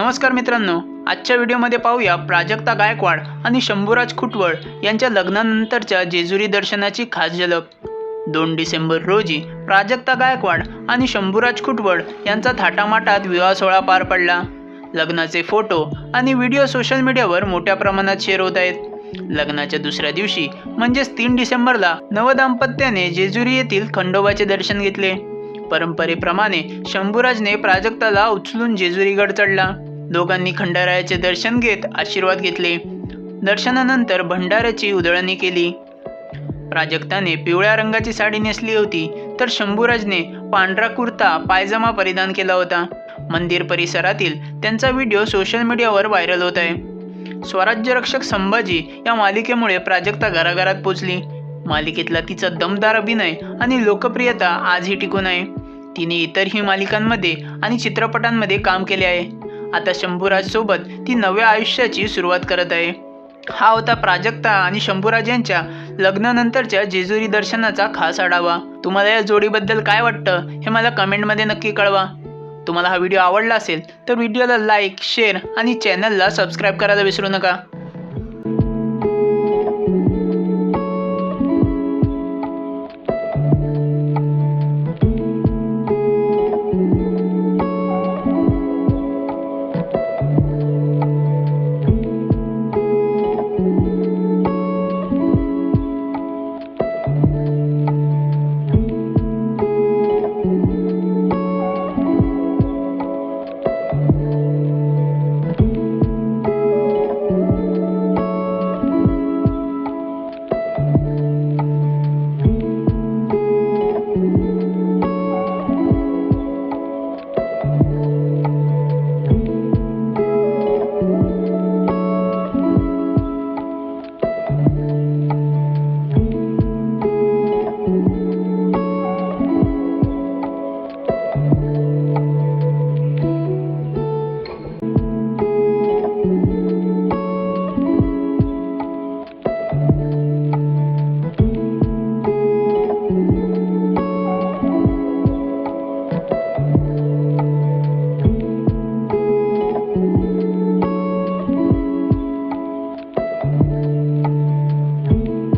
नमस्कार मित्रांनो, आजच्या व्हिडिओमध्ये पाहूया प्राजक्ता गायकवाड आणि शंभूराज खुटवळ यांच्या लग्नानंतरच्या जेजुरी दर्शनाची खास झलक। 2 डिसेंबर रोजी प्राजक्ता गायकवाड आणि शंभूराज खुटवळ यांचा थाटामाटात विवाह सोहळा पार पडला। लग्नाचे फोटो आणि व्हिडिओ सोशल मीडियावर मोठ्या प्रमाणात शेअर होत आहेत। लग्नाच्या दुसऱ्या दिवशी म्हणजेच 3 डिसेंबरला नवदाम्पत्याने जेजुरी येथील खंडोबाचे दर्शन घेतले। परंपरेप्रमाणे शंभूराजने प्राजक्ताला उचलून जेजुरीगड चढला। दोघांनी खंडारायाचे दर्शन घेत आशीर्वाद घेतले। दर्शनानंतर भंडाऱ्याची उधळणी केली। प्राजक्ताने पिवळ्या रंगाची साडी नेसली होती, तर शंभूराजने पांढरा कुर्ता पायजामा परिधान केला होता। मंदिर परिसरातील त्यांचा व्हिडिओ सोशल मीडियावर व्हायरल होत आहे। स्वराज्य रक्षक संभाजी या मालिकेमुळे प्राजक्ता घराघरात पोचली। मालिकेतला तिचा दमदार अभिनय आणि लोकप्रियता आजही टिकून आहे। तिने इतरही मालिकांमध्ये आणि चित्रपटांमध्ये काम केले आहे। आता शंभूराज सोबत ती नव्या आयुष्याची सुरुवात करत आहे। हा होता प्राजक्ता आणि शंभूराज यांच्या लग्नानंतरच्या जेजुरी दर्शनाचा खास आढावा। तुम्हाला या जोडीबद्दल काय वाटतं हे मला कमेंटमध्ये नक्की कळवा। तुम्हाला हा व्हिडिओ आवडला असेल तर व्हिडिओला लाईक, शेअर आणि चॅनलला सबस्क्राईब करायला विसरू नका।